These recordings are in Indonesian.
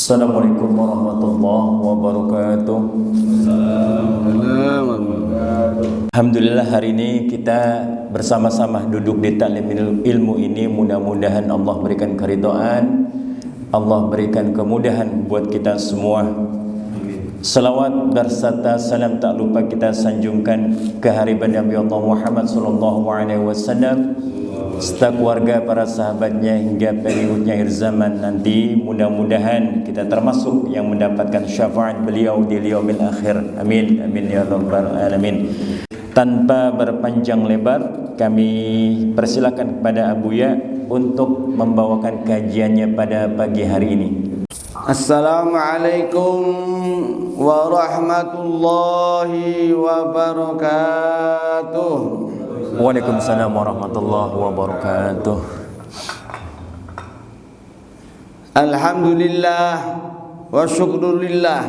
Assalamualaikum warahmatullahi wabarakatuh. Alhamdulillah hari ini kita bersama-sama duduk di taklim ilmu ini. Mudah-mudahan Allah berikan keridhaan, Allah berikan kemudahan buat kita semua. Salawat berserta salam tak lupa kita sanjungkan ke hariban Nabi Allah Muhammad sallallahu alaihi wasallam serta keluarga, para sahabatnya hingga pengikutnya akhir zaman nanti. Mudah-mudahan kita termasuk yang mendapatkan syafaat beliau di yaumil akhir. Amin amin ya rabbal alamin. Tanpa berpanjang lebar, kami persilakan kepada Abuya untuk membawakan kajiannya pada pagi hari ini. Assalamualaikum warahmatullahi wabarakatuh. Waalaikumsalam warahmatullahi wabarakatuh. Alhamdulillah wa syukrulillah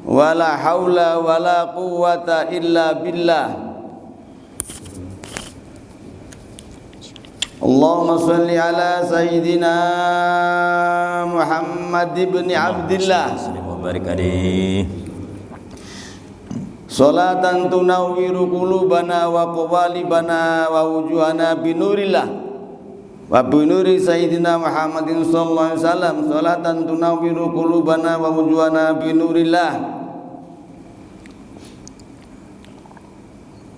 wa la haula wa la quwwata illa billah. Allahumma salli ala sayyidina Muhammad ibn Abdillah Sallallahu barik alaihi. Salatan tunawwiru qulubana wa qawalibana wa wujuhana binurillah wa binuri sayyidina Muhammadin sallallahu alaihi wasallam. Salatan tunawwiru qulubana wa wujuhana binurillah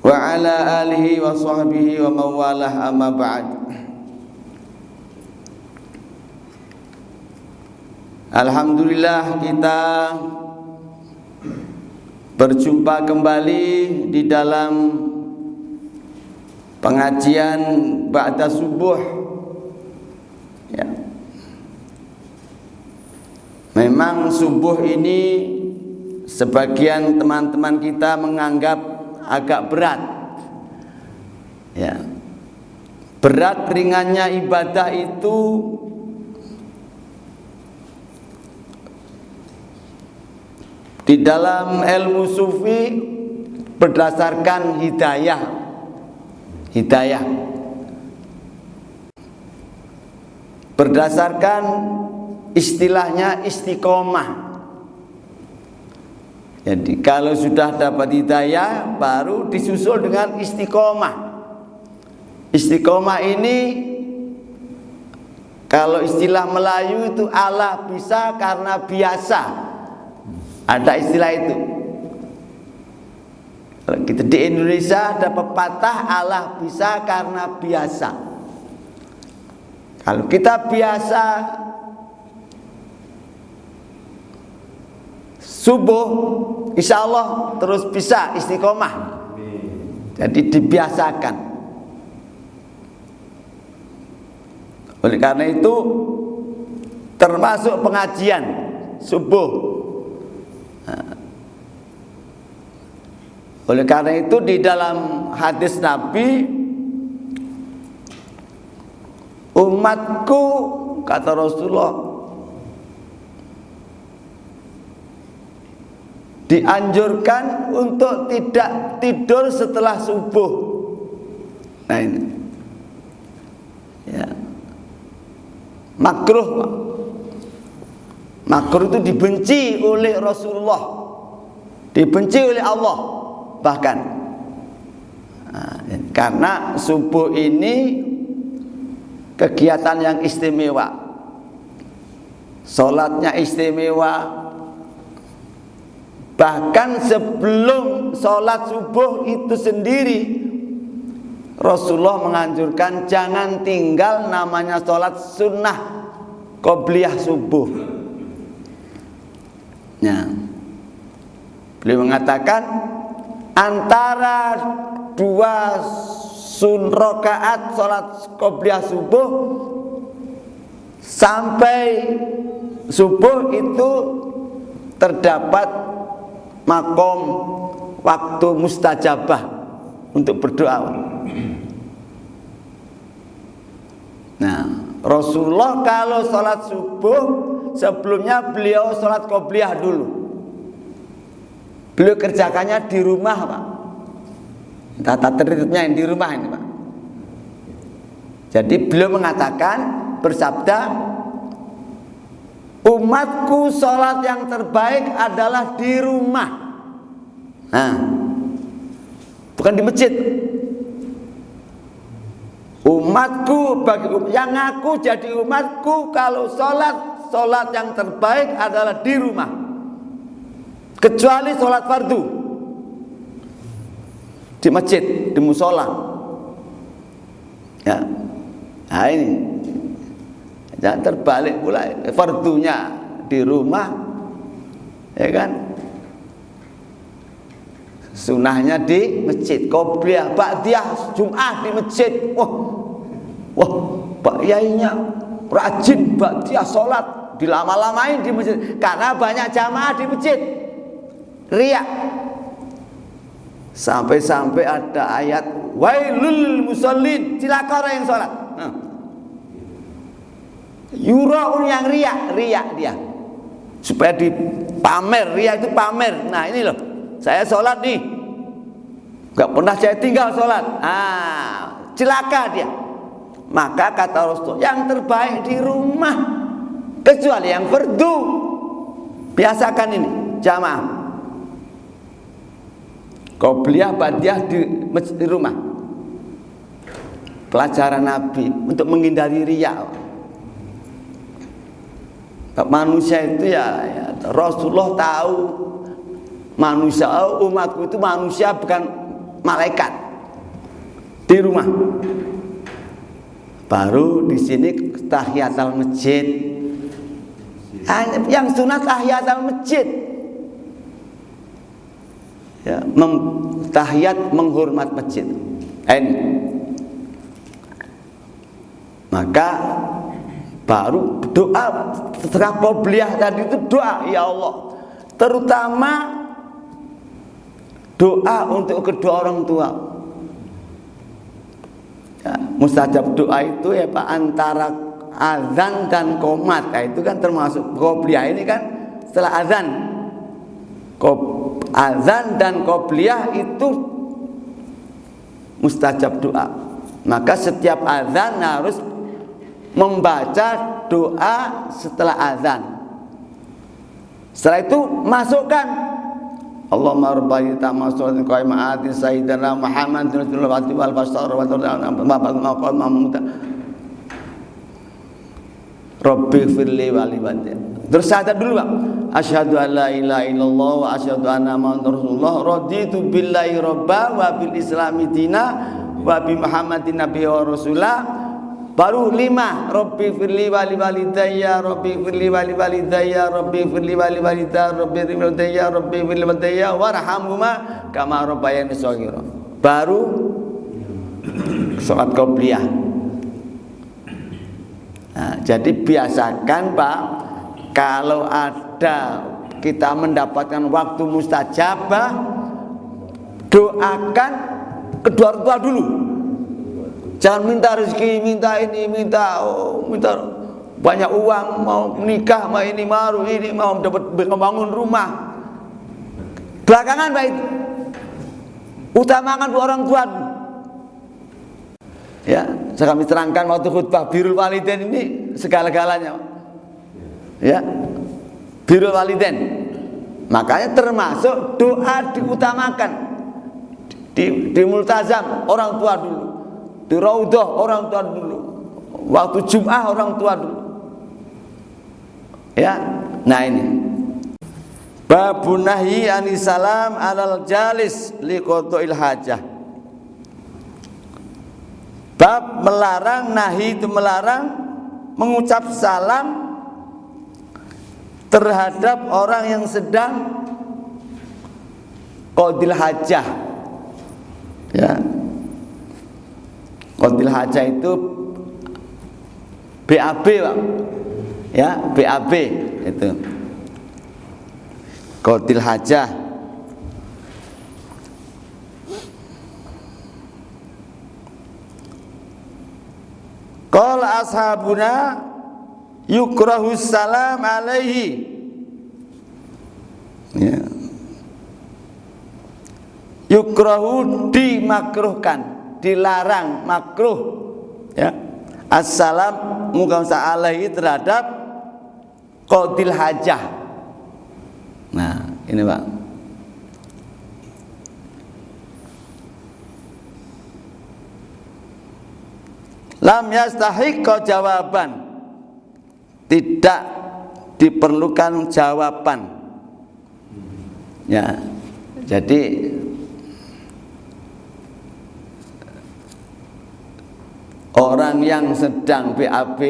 wa ala alihi wa sahbihi wa mawalah, amma ba'd. Alhamdulillah kita berjumpa kembali di dalam pengajian ba'da subuh ya. Memang subuh ini sebagian teman-teman kita menganggap agak berat ya. Berat ringannya ibadah itu di dalam ilmu sufi berdasarkan hidayah. Berdasarkan istilahnya istiqomah. Jadi kalau sudah dapat hidayah baru disusul dengan istiqomah. Istiqomah ini kalau istilah Melayu itu Allah bisa karena biasa. Ada istilah itu. Kalau kita di Indonesia ada pepatah Allah bisa karena biasa. Kalau kita biasa subuh, insya Allah terus bisa istiqomah. Jadi dibiasakan. Oleh karena itu termasuk pengajian subuh. Oleh karena itu di dalam hadis Nabi, umatku kata Rasulullah dianjurkan untuk tidak tidur setelah subuh. Nah ini ya. Makruh itu dibenci oleh Rasulullah, dibenci oleh Allah bahkan. Nah, karena subuh ini kegiatan yang istimewa, sholatnya istimewa. Bahkan sebelum sholat subuh itu sendiri Rasulullah menganjurkan jangan tinggal namanya sholat sunnah qobliyah subuh. Nah, beliau mengatakan antara dua rakaat sholat qobliyah subuh sampai subuh itu terdapat makom waktu mustajabah untuk berdoa. Nah, Rasulullah kalau sholat subuh sebelumnya beliau sholat qobliyah dulu. Beliau kerjakannya di rumah, Pak. Tata tertibnya yang di rumah ini, Pak. Jadi beliau mengatakan, bersabda, Umatku sholat yang terbaik adalah di rumah. Nah, bukan di masjid. Umatku yang ngaku jadi umatku kalau sholat yang terbaik adalah di rumah, kecuali sholat fardu di masjid, di musola. Ya, nah ini jangan terbalik pula, fardunya di rumah, ya kan? Sunahnya di masjid, qobliyah, ba'diyah, Jum'ah di masjid. Wah, Pak Yainya rajin ba'diyah sholat, dilama-lamain di masjid karena banyak jamaah di masjid. Riya. Sampai-sampai ada ayat wailul musallin, celaka orang yang sholat. Yuraun yang riya dia. Supaya dipamer, riya itu pamer. Nah, ini loh. Saya sholat nih, gak pernah saya tinggal sholat. Celaka dia. Maka kata Rasul, yang terbaik di rumah, kecuali yang fardu. Biasakan ini jamaah, qobliyah, ba'diyah di rumah. Pelajaran Nabi untuk menghindari riya. Manusia itu ya Rasulullah tahu. Manusia, umatku itu manusia bukan malaikat. Di rumah. Baru di sini tahiyatul masjid. Yang sunat tahiyatul masjid. Ya, tahiyat menghormat masjid. Ini. Maka baru doa setelah qobliyah tadi itu doa, ya Allah, terutama doa untuk kedua orang tua. Ya, mustajab doa itu ya Pak, antara azan dan qomat. Nah, itu kan termasuk qobliyah ini kan setelah azan. Azan dan qobliyah itu mustajab doa. Maka setiap azan harus membaca doa setelah azan. Setelah itu masukkan Allahumma rabbana ta'ala sholatin qaimati sayyidina Muhammad sallallahu alaihi wasallam Rabbi firli wali wali. Terus syahadat dulu Pak. Asyhadu an la ilaha illallah wa asyhadu anna muhammadar rasulullah. Raditu billahi robba wa bil islami dina wa bi Muhammadin nabiyya wa rasulah. Baru 5, Rabbi firli wali walidayya, Rabbi firli wali walidayya, Rabbi firli wali walidayya, Rabbi firli walidayya, Rabbi firli walidayya warhamhuma kama rabbayani shaghira. Baru salat qobliyah. Nah, jadi biasakan Pak, kalau ada kita mendapatkan waktu mustajabah, doakan kedua orang tua dulu. Jangan minta rezeki, minta ini, minta banyak uang, mau nikah, mau ini, mau dapat membangun rumah. Belakangan baik, utamakan orang tua. Ya, saya kami terangkan waktu khutbah birrul walidain ini segala-galanya. Ya, birrul walidain. Makanya termasuk doa diutamakan. Di multazam orang tua dulu. Di raudhah orang tua dulu. Waktu Jum'ah orang tua dulu. Ya, nah ini. Babun nahyi anis salam alal jalis liqada'il hajah. Bab melarang, nahi itu melarang mengucap salam terhadap orang yang sedang qadil hajah. Ya. Qadil hajah itu BAB Pak. Ya, BAB itu. Qadil hajah. Qala ashabuna yukrahu salam alaihi. Ya. Yukrahu dimakruhkan, dilarang, makruh. Ya. Assalam muka alaihi terhadap qadil hajah. Nah, ini Pak. Lam yastahiqqa jawaban. Tidak diperlukan jawaban. Ya. Jadi orang yang sedang BAB,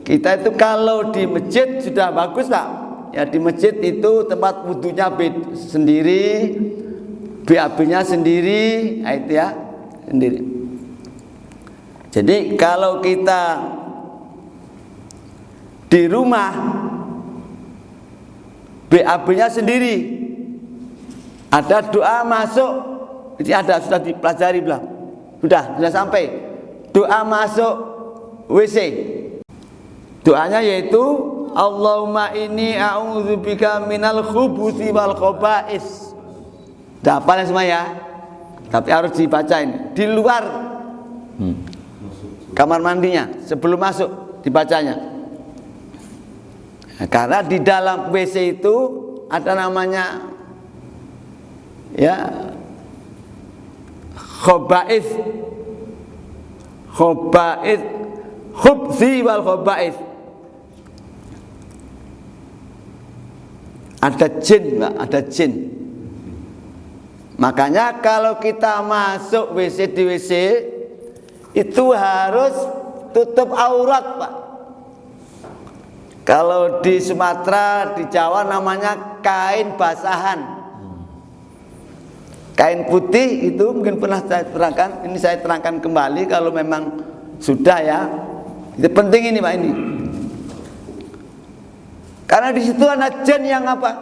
kita itu kalau di masjid sudah bagus Pak. Ya di masjid itu tempat wudunya sendiri, BAB-nya sendiri, itu ya sendiri. Jadi kalau kita di rumah BAB-nya sendiri, ada doa masuk, ini ada sudah dipelajari belum? Sudah sampai. Doa masuk WC. Doanya yaitu Allahumma inni a'udzubika minal khubuthi wal khaba'is. Dah hafal semua ya. Tapi harus dibacain di luar kamar mandinya, sebelum masuk dibacanya. Nah, karena di dalam WC itu ada namanya ya khaba'is, khubthi wal khaba'is. Ada jin, Mbak, ada jin. Makanya kalau kita masuk WC di WC itu harus tutup aurat, Pak. Kalau di Sumatera, di Jawa namanya kain basahan. Kain putih itu mungkin pernah saya terangkan. Ini saya terangkan kembali kalau memang sudah ya. Itu penting ini Pak ini. Karena di situ ada jin yang apa?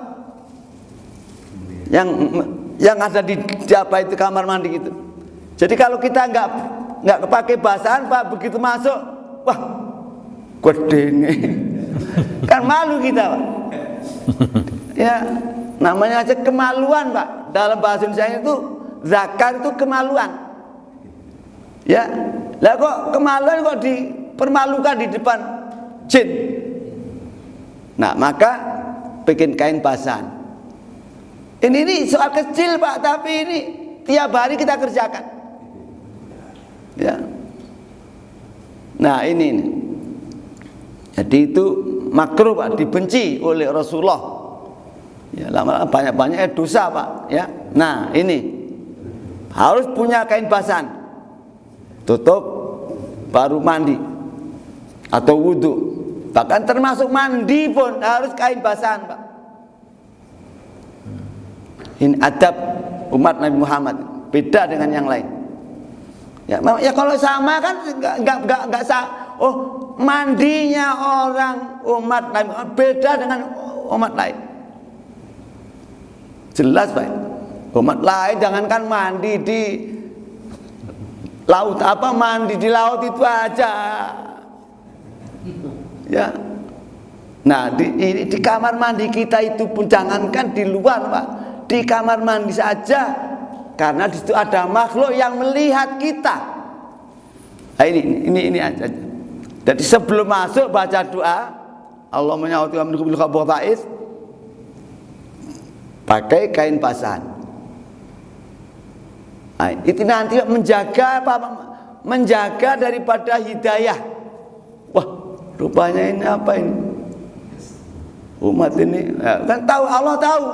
Yang ada di apa itu kamar mandi gitu. Jadi kalau kita nggak pakai basahan Pak, begitu masuk, wah, gede nih. Kan malu kita Pak. Ya, namanya aja kemaluan Pak. Dalam bahasa Indonesia itu zakar itu kemaluan. Ya, lah kok kemaluan kok dipermalukan di depan jin. Nah, maka bikin kain basahan. Ini soal kecil Pak, tapi ini tiap hari kita kerjakan. Ya. Nah, ini. Jadi itu makruh Pak, dibenci oleh Rasulullah. Ya, lama-lama banyak-banyak dosa Pak, ya. Nah, ini harus punya kain basahan. Tutup baru mandi atau wudu. Bahkan termasuk mandi pun harus kain basahan Pak. Ini adab umat Nabi Muhammad, beda dengan yang lain. Ya kalau sama kan enggak sah. Oh, mandinya orang umat Nabi Muhammad beda dengan umat lain. Jelas Pak. Umat lain jangankan mandi di laut, mandi di laut itu aja. Ya. Nah, di kamar mandi kita itu pun jangankan di luar, Pak. Di kamar mandi saja, karena di situ ada makhluk yang melihat kita. Nah, ini aja. Jadi sebelum masuk baca doa, Allahumma ya'udzu bika minal khaba'is, pakai kain basahan. Nah, itu nanti menjaga daripada hidayah. Wah, rupanya ini apa ini? Umat ini kan tahu, Allah tahu,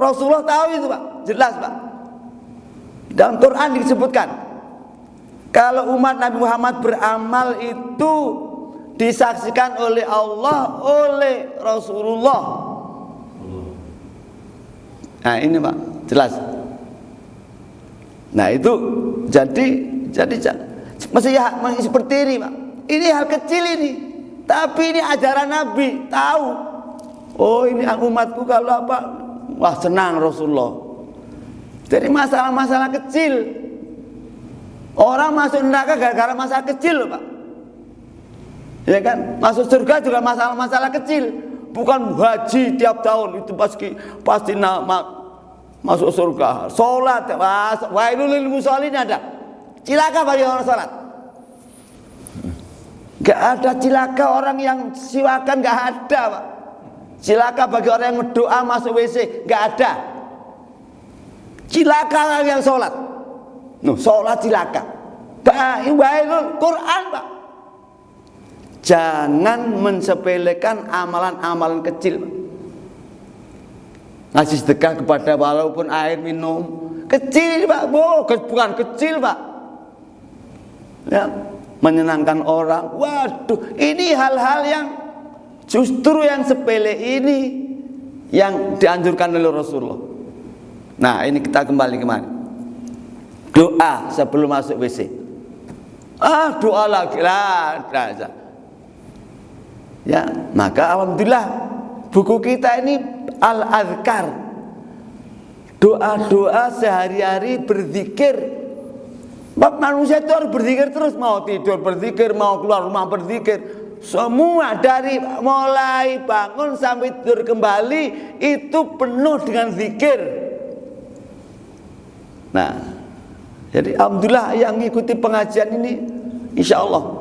Rasulullah tahu itu Pak, jelas Pak. Dalam Quran disebutkan kalau umat Nabi Muhammad beramal itu disaksikan oleh Allah, oleh Rasulullah. Nah ini Pak, jelas. Nah itu jadi mesti ya seperti ini Pak. Ini hal kecil ini, tapi ini ajaran Nabi, tahu. Oh ini umatku kalau apa, wah senang Rasulullah. Jadi masalah-masalah kecil. Orang masuk neraka gara-gara masalah kecil loh Pak. Ya kan, masuk surga juga masalah-masalah kecil. Bukan haji tiap tahun itu pasti masuk surga. Sholat, wailul lil musholin ada. Cilaka bagi orang sholat. Gak ada cilaka orang yang siwakan, gak ada Pak. Cilaka bagi orang yang berdoa masuk WC, nggak ada. Cilaka orang yang sholat. Sholat cilaka. Bailul Quran, Pak. Jangan mensepelekan amalan-amalan kecil, Pak. Ngasih sedekah kepada walaupun air minum kecil, Pak. Bukan kecil, Pak. Ya, menyenangkan orang. Waduh, ini hal-hal yang justru yang sepele ini yang dianjurkan oleh Rasulullah. Nah, ini kita kembali kemana? Doa sebelum masuk WC. Doa lagi lah. Ya, maka alhamdulillah buku kita ini Al-Adhkar. Doa-doa sehari-hari berzikir. Manusia itu harus berzikir terus, mau tidur berzikir, mau keluar rumah berzikir. Semua dari mulai bangun sampai tidur kembali itu penuh dengan zikir. Nah, jadi alhamdulillah yang mengikuti pengajian ini insya Allah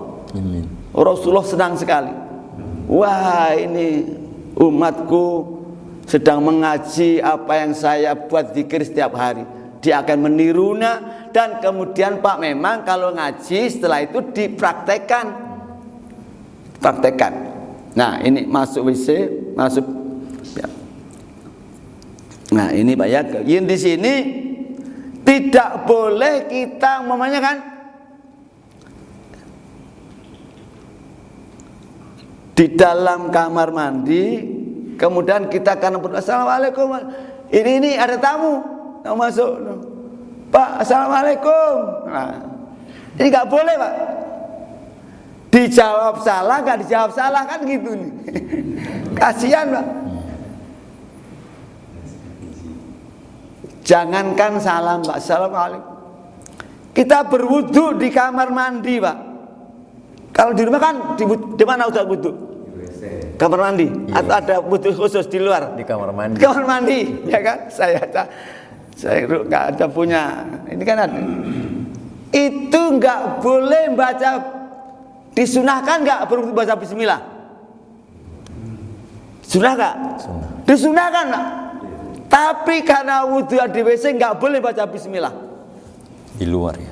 Rasulullah senang sekali. Wah, ini umatku sedang mengaji apa yang saya buat zikir setiap hari. Dia akan menirunya. Dan kemudian Pak, memang kalau ngaji setelah itu dipraktekkan. Nah, ini masuk WC, masuk ya. Nah, ini Pak ya, yang di sini tidak boleh kita memangnya kan di dalam kamar mandi, kemudian kita akan berdoa, assalamualaikum, ini ada tamu yang masuk, Pak, assalamualaikum. Nah, ini nggak boleh, Pak. Dijawab salah, nggak dijawab salah kan gitu nih. Kasihan, Pak. Jangankan salam, Pak, assalamualaikum. Kita berwudu di kamar mandi, Pak. Kalau di rumah kan di mana Ustaz wudu? Kamar mandi. Iya. Atau ada wudu khusus di luar? Di kamar mandi. Kamar mandi, ya kan? Saya nggak ada punya. Ini kan ada. Itu nggak boleh baca. Disunahkan nggak baca Bismillah? Sunah nggak? Disunahkan, Pak. Tapi karena wudu di WC nggak boleh baca Bismillah. Di luar ya?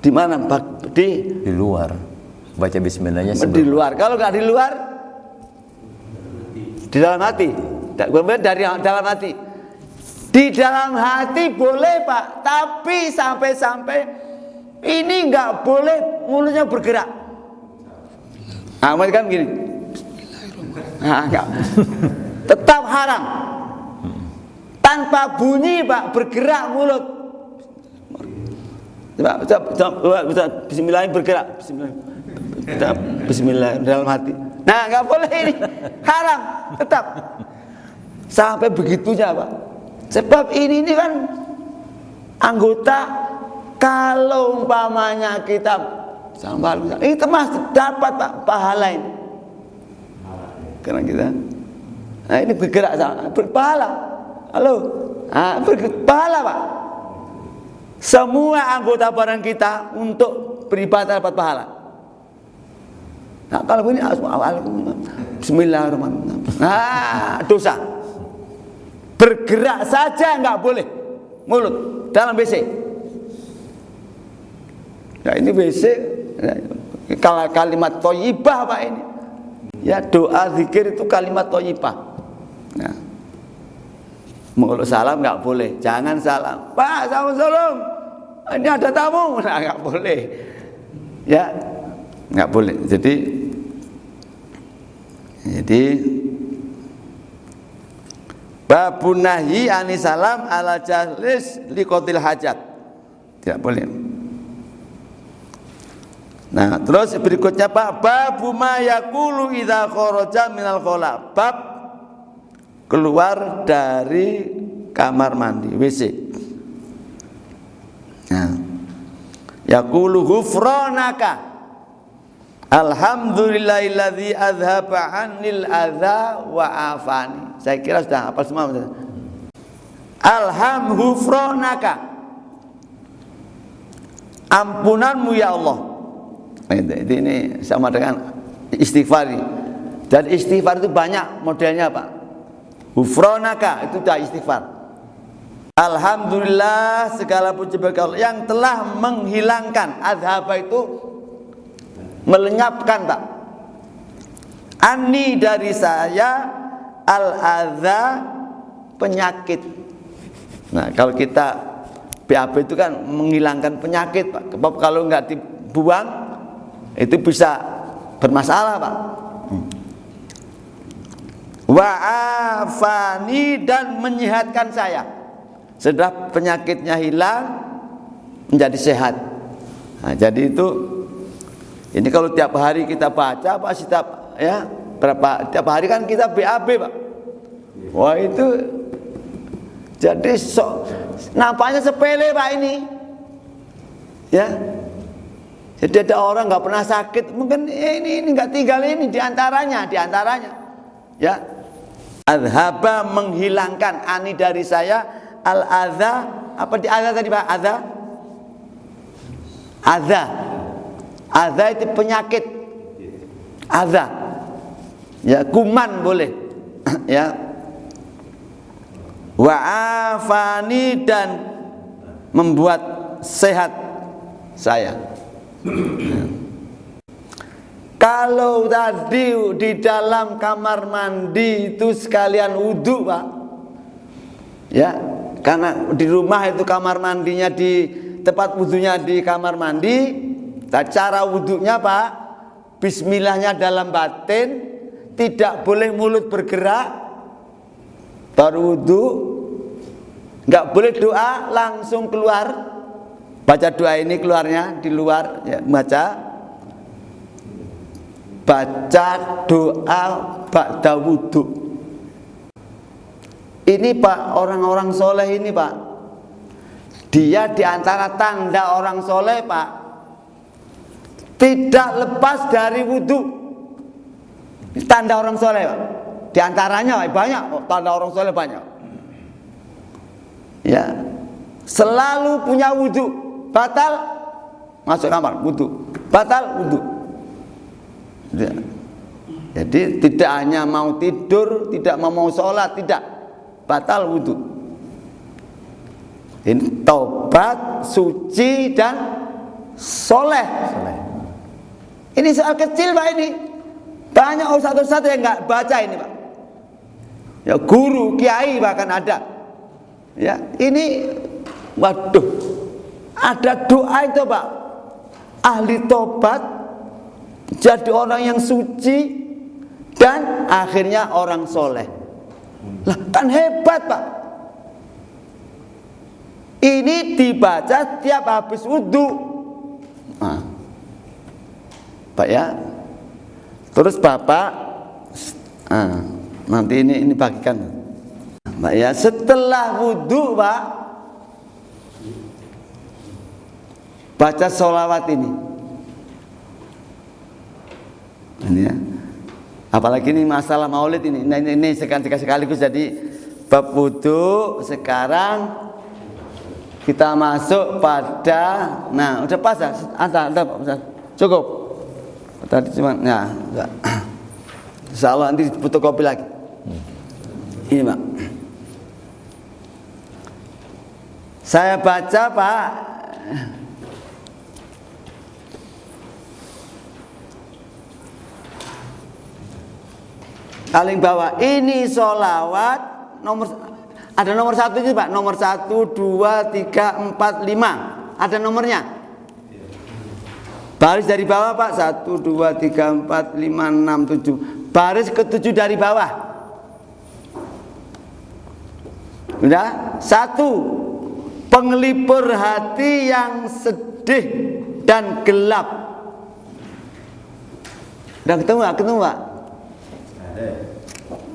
Di mana? Di luar. Baca Bismillahnya di luar. Kalau nggak di luar, di dalam hati. Dari dalam hati. Di dalam hati boleh, Pak. Tapi sampai ini nggak boleh mulutnya bergerak. Kan gini. Enggak. Tetap haram. Tanpa bunyi, Pak, bergerak mulut. Coba Bismillah bergerak. Bismillah dalam hati. Nah, enggak boleh ini. Haram, tetap. Sampai begitunya, Pak. Sebab ini kan anggota, kalau umpamanya kita ini termasuk dapat, Pak, pahala ini. Karena kita, nah ini bergerak sama, berpahala. Halo, berpahala, Pak. Semua anggota badan kita untuk beribadah dapat pahala. Nah, kalau ini Bismillahirrahmanirrahim. Nah, dosa. Bergerak saja nggak boleh mulut dalam WC. Nah, ini WC, kalau kalimat thayyibah, Pak, ini. Ya, doa zikir itu kalimat thayyibah. Nah, mulut salam nggak boleh, jangan salam. Pak, salam. Ini ada tamu, nah, nggak boleh. Ya, nggak boleh. Jadi babun nahyi ani salam ala jalis liqatil hajat. Tidak boleh. Nah, terus berikutnya, Pak, babu ma yaqulu idza kharaja minal khala. Bab keluar dari kamar mandi, WC. Nah, yaqulu ghufranaka alhamdulillahilladzi azhaba 'anil adza wa afani. Saya kira sudah hafal semua. Ghufranaka, ampunanmu ya Allah. Ini sama dengan istighfar. Dan istighfar itu banyak modelnya Pak. Ghufranaka itu dah istighfar. Alhamdulillah segala puji bagi Allah yang telah menghilangkan. Adhaba itu melenyapkan Pak. Ani dari saya, al-adha penyakit. Nah kalau kita BAB itu kan menghilangkan penyakit Pak. Kalau nggak dibuang itu bisa bermasalah Pak. Wa'afani dan menyehatkan saya. Setelah penyakitnya hilang menjadi sehat. Nah, jadi itu ini kalau tiap hari kita baca Pak, setiap ya berapa tiap hari kan kita BAB Pak. Wah itu jadi nampaknya sepele Pak ini. Ya. Jadi ada orang nggak pernah sakit, mungkin ini nggak tinggal ini diantaranya. Ya. Adhaba menghilangkan ani dari saya, al-adha apa di adha tadi Pak? Adha itu penyakit. Adha. Ya, kuman boleh. Ya. Wa'afani dan membuat sehat saya. Kalau tadi di dalam kamar mandi itu sekalian wudhu Pak. Ya, karena di rumah itu kamar mandinya di tempat wudhunya di kamar mandi. Cara wudhunya Pak, bismillahnya dalam batin, tidak boleh mulut bergerak. Baru wudhu, nggak boleh doa langsung keluar. Baca doa ini keluarnya di luar, ya, baca doa ba'da wudhu. Ini Pak, orang-orang soleh ini Pak, dia diantara tanda orang soleh Pak, tidak lepas dari wudhu. Tanda orang soleh Pak, diantaranya banyak, tanda orang soleh banyak. Ya, selalu punya wudhu, batal masuk kamar wudhu, batal wudhu. Ya. Jadi tidak hanya mau tidur, tidak mau sholat, tidak, batal wudhu. Ini taubat, suci dan soleh. Ini soal kecil Pak ini. Banyak ustadz-ustadz yang nggak baca ini Pak. Ya guru, kiai bahkan ada. Ya ini, waduh, ada doa itu Pak. Ahli tobat, jadi orang yang suci dan akhirnya orang soleh. Lah kan hebat Pak. Ini dibaca tiap habis wudhu. Nah, Pak ya. Terus Bapak, nanti ini bagikan. Pak ya, setelah wudhu Pak, baca sholawat ini. Ini ya. Apalagi ini masalah maulid ini. Nah, ini sekaligus jadi bab wudhu. Sekarang kita masuk pada, nah udah pas ya? Ada cukup. Tadi cuma, ya, insyaallah nanti fotokopi lagi. Ini Pak. Saya baca Pak. Paling bawah ini sholawat ada nomor 1 itu Pak, nomor 1, 2, 3, 4, 5 ada nomornya. Baris dari bawah Pak, 1, 2, 3, 4, 5, 6, 7. Baris ke-7 dari bawah. Udah? 1, penglipur hati yang sedih dan gelap. Udah ketemu Pak?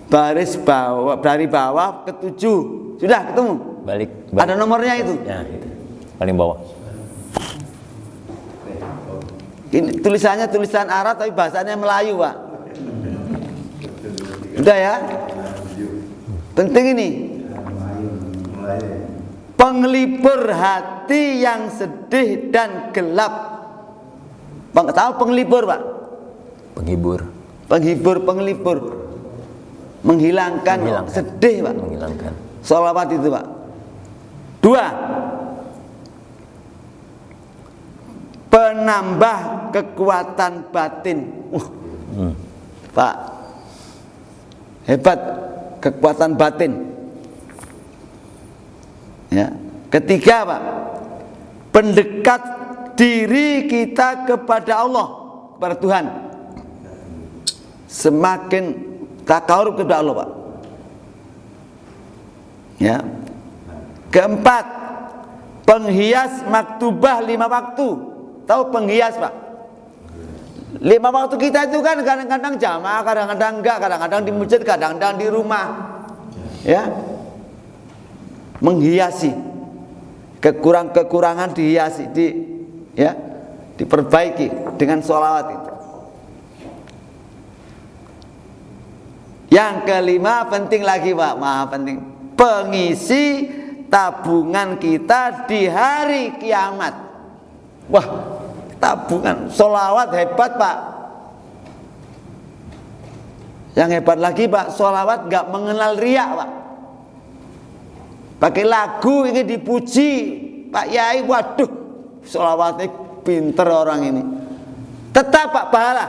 Baris bawah, dari bawah ke-7 sudah ketemu. Balik. Ada nomornya itu. Ya, itu. Paling bawah. Ini tulisannya tulisan Arab tapi bahasanya Melayu Pak. Udah ya. Penting ini. Penglipur hati yang sedih dan gelap. Bang tahu penglipur Pak? Penghibur. penghibur, penglipur, menghilangkan sedih, Pak. Menghilangkan. Sholawat itu, Pak. 2, penambah kekuatan batin. Pak, hebat kekuatan batin. Ya. Ketiga, Pak, pendekat diri kita kepada Allah, kepada Tuhan. Semakin takarub kepada Allah, Pak. Ya. Keempat, penghias maktubah 5 waktu. Tahu penghias, Pak? 5 waktu kita itu kan kadang-kadang jamaah, kadang-kadang enggak, kadang-kadang di masjid, kadang-kadang di rumah. Ya. Menghiasi kekurangan dihiasi, diperbaiki dengan sholawat itu. Yang kelima penting lagi, Pak, maha penting, pengisi tabungan kita di hari kiamat. Wah, tabungan sholawat hebat, Pak. Yang hebat lagi, Pak, sholawat gak mengenal riak, Pak. Pakai lagu ini dipuji Pak Yai, waduh, sholawatnya pinter orang ini. Tetap, Pak, pahala.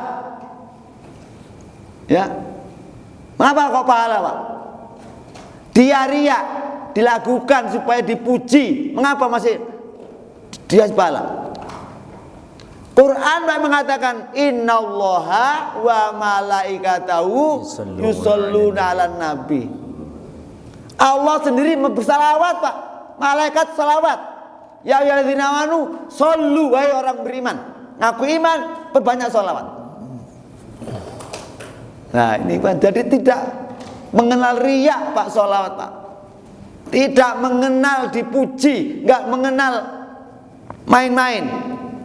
Ya. Mengapa kok pahala, Pak? Dia riak, dilakukan supaya dipuji. Mengapa masih dia pahala? Quran mengatakan innallaha wa malaikatahu yusholluna 'alan nabi. Allah sendiri bersalawat, Pak. Malaikat salawat. Ya ayyuhalladzina amanu shollu, wahai orang beriman. Ngaku iman, perbanyak salawat. Nah, ini Pak, jadi tidak mengenal riak, Pak, salawat, Pak. Tidak mengenal dipuji, enggak mengenal main-main.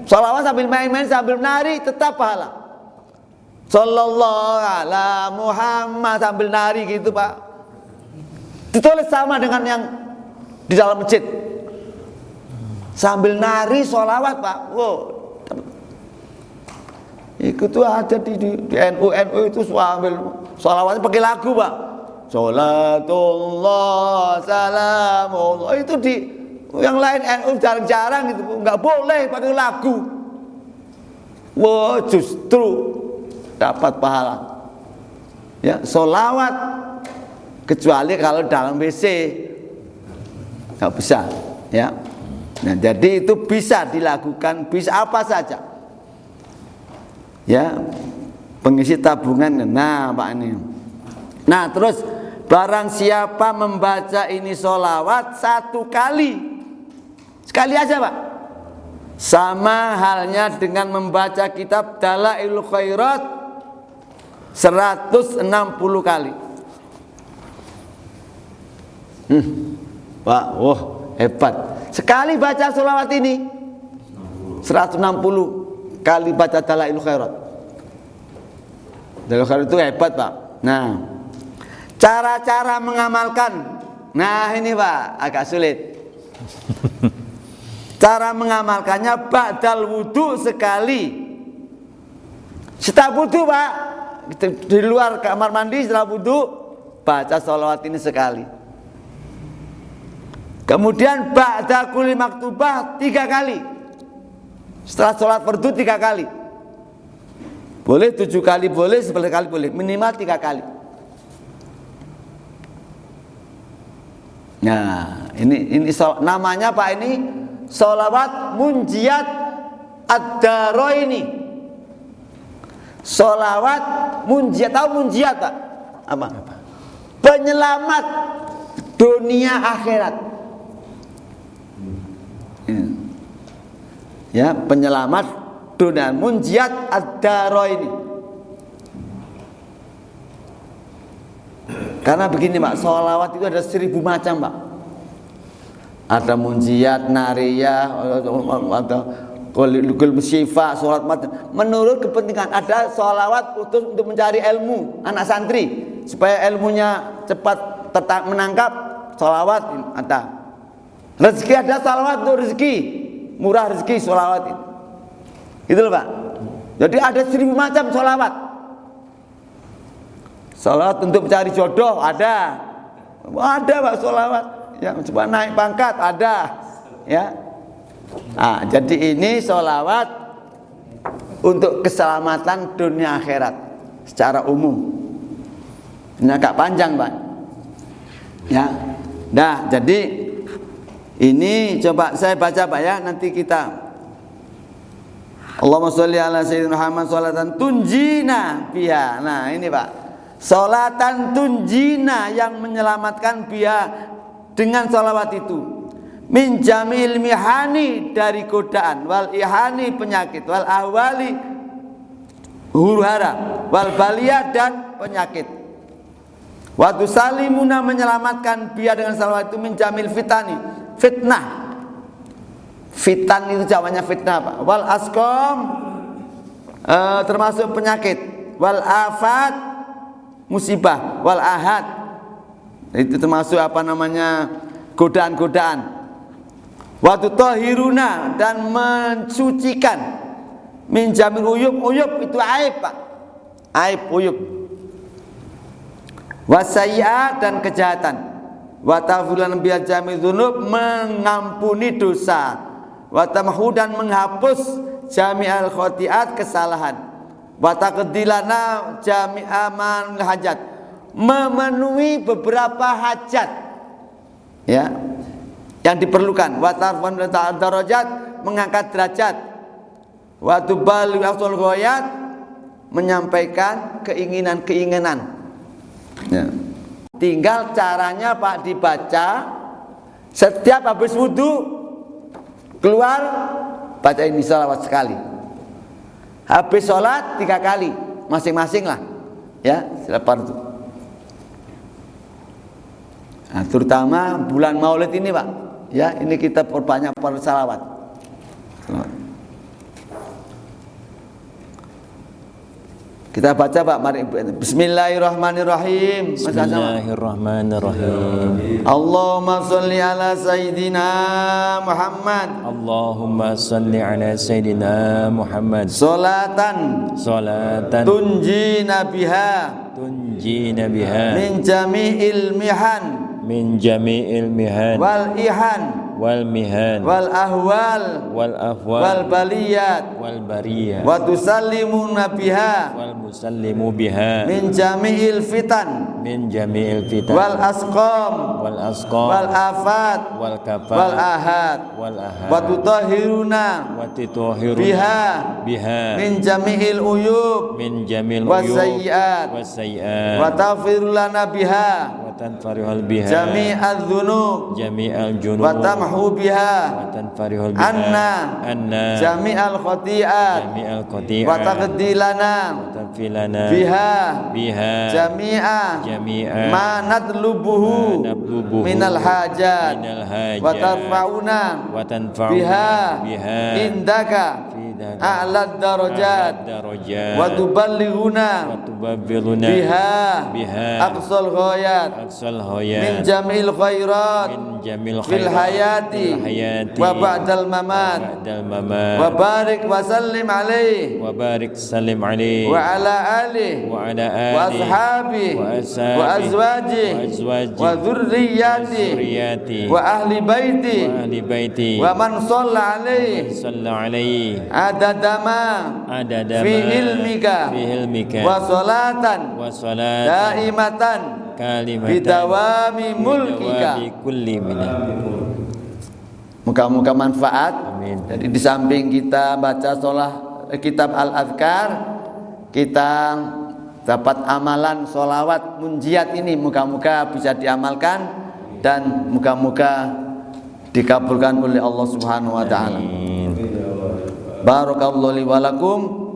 Salawat sambil main-main, sambil menari tetap pahala. Sallallahu ala Muhammad sambil nari gitu, Pak. Ditulis sama dengan yang di dalam masjid. Sambil nari sholawat, Pak. Wow. Itu tuh ada di NU itu sambil sholawatnya pakai lagu, Pak. Sholatullah salamullah. Itu di yang lain NU jarang-jarang gitu, nggak boleh pakai lagu. Wow, justru dapat pahala. Ya, sholawat. Kecuali kalau dalam WC nggak bisa, ya. Nah, jadi itu bisa dilakukan, bisa apa saja, ya, pengisi tabungan. Nah, Pak, ini. Nah, terus barang siapa membaca ini sholawat 1 kali, sekali aja, Pak, sama halnya dengan membaca kitab Dalailul Khairat 160 kali. Pak, wah, hebat. Sekali baca sholawat ini 160 kali baca Dalailul Khairat. Dalailul Khairat itu hebat, Pak. Nah, cara-cara mengamalkan. Nah, ini, Pak, agak sulit. Cara mengamalkannya ba'dal wudu sekali. Setelah wudu, Pak, di luar kamar mandi setelah wudu baca sholawat ini sekali. Kemudian ba'da kulli maktubah 3 kali. Setelah sholat fardu 3 kali. Boleh 7 kali, boleh 11 kali, boleh. Minimal 3 kali. Nah, ini namanya, Pak, ini sholawat munjiat ad-daraini. Sholawat munjiat, tahu munjiat, Pak? Apa? Penyelamat dunia akhirat. Ya, penyelamat dunia, munjiat ad-daraini. Karena begini, Pak, sholawat itu ada 1000 macam, Pak. Ada munjiat, nariyah, ada Qul musyifa, sholat macam. Menurut kepentingan, ada sholawat untuk mencari ilmu anak santri supaya ilmunya cepat menangkap, sholawat ada. Rezeki ada sholawat untuk rezeki, murah rezeki sholawat itu. Gitu loh, Pak. Jadi ada 1000 macam sholawat. Salawat untuk mencari jodoh ada. Ada Pak salawat. Ya, coba naik pangkat ada. Ya. Nah, jadi ini salawat untuk keselamatan dunia akhirat secara umum. Ini agak panjang, Pak. Ya. Nah, jadi ini coba saya baca Pak ya, nanti kita Allahumma sholli ala sayyidina Muhammad sholatan tunjina biha. Nah, ini Pak. Sholatan tunjina yang menyelamatkan biha dengan sholawat itu. Min jamil mihani dari godaan, wal ihani penyakit, wal ahwali huru hara, wal baliyah dan penyakit. Waktu salimuna menyelamatkan biha dengan sholawat itu min jamil fitani, fitnah. Fitan itu jawabannya fitnah Pak. Wal asqam termasuk penyakit. Wal afat musibah. Wal ahad itu termasuk apa namanya godaan-godaan. Waktu tahiruna dan mensucikan. Min jamil uyub, uyub itu aib Pak. Aib uyub. Wasayyi'at dan kejahatan. Wa taghfiran bil jamil dzunub mengampuni dosa. Wa tamhu dan menghapus jami'al khotiat kesalahan. Wa taqdilana jami'a man hajat memenuhi beberapa hajat ya yang diperlukan. Wa tarfan darajat mengangkat derajat. Wa tubali afdal ghayat menyampaikan keinginan-keinginan ya. Tinggal caranya Pak dibaca setiap habis wudu keluar baca ini sholawat sekali. Habis sholat 3 kali masing-masing lah ya selepas itu. Nah, terutama bulan Maulid ini Pak ya, ini kita perbanyak sholawat. Kita baca Pak, mari. Bismillahirrahmanirrahim. Bismillahirrahmanirrahim. Allahumma sholli ala sayyidina Muhammad. Allahumma sholli ala sayyidina Muhammad. Salatan tunjina biha min jami'il mihan wal ihan wal mihan wal ahwal wal baliyat wa tusallimuna biha wal musallimu biha min jami'il fitan wal asqam wal afat wal kafat wal ahad wa tutahhiruna biha min jami'il uyub wasayyi'at wa taghfir lana biha tanfarihul biha jami'adz dzunub wa tamhu biha anna jami'al khati'at wa taqdilana biha jami'a ma nadlubuhu minal hajat wa tarfa'una biha indaka a'lad darajat wa tuballighuna biha aqsal ghayat min jamil khairat fil hayati wa ba'dal mamat wa barik wa sallim alaihi wa ala alihi wa ashabihi wa azwajihi wa dhurriyyatihi wa ahli baiti wa man shalla alaihi adadama fi ilmika wa salatan daimatan bidawami mulkika. Muka-muka manfaat. Amin. Jadi di samping kita baca kitab Al-Adhkar, kita dapat amalan sholawat munjiat ini. Muka-muka bisa diamalkan dan muka-muka dikabulkan oleh Allah Subhanahu wa taala. Barakallahu li wa lakum.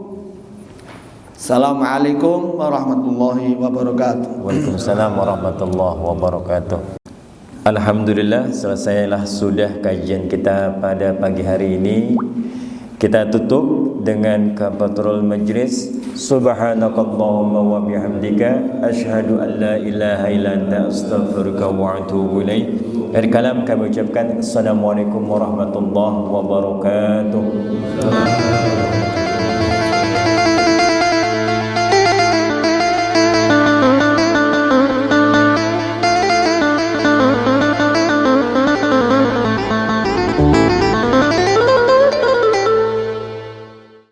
Assalamualaikum warahmatullahi wabarakatuh. Waalaikumsalam warahmatullahi wabarakatuh. Alhamdulillah, selesailah sudah kajian kita pada pagi hari ini. Kita tutup dengan kafaratul majlis. Subhanakallahumma wa bihamdika asyhadu an la ilaha illa anta astaghfiruka wa atubu ilaik. Akhir kalam kami ucapkan assalamualaikum warahmatullahi wabarakatuh.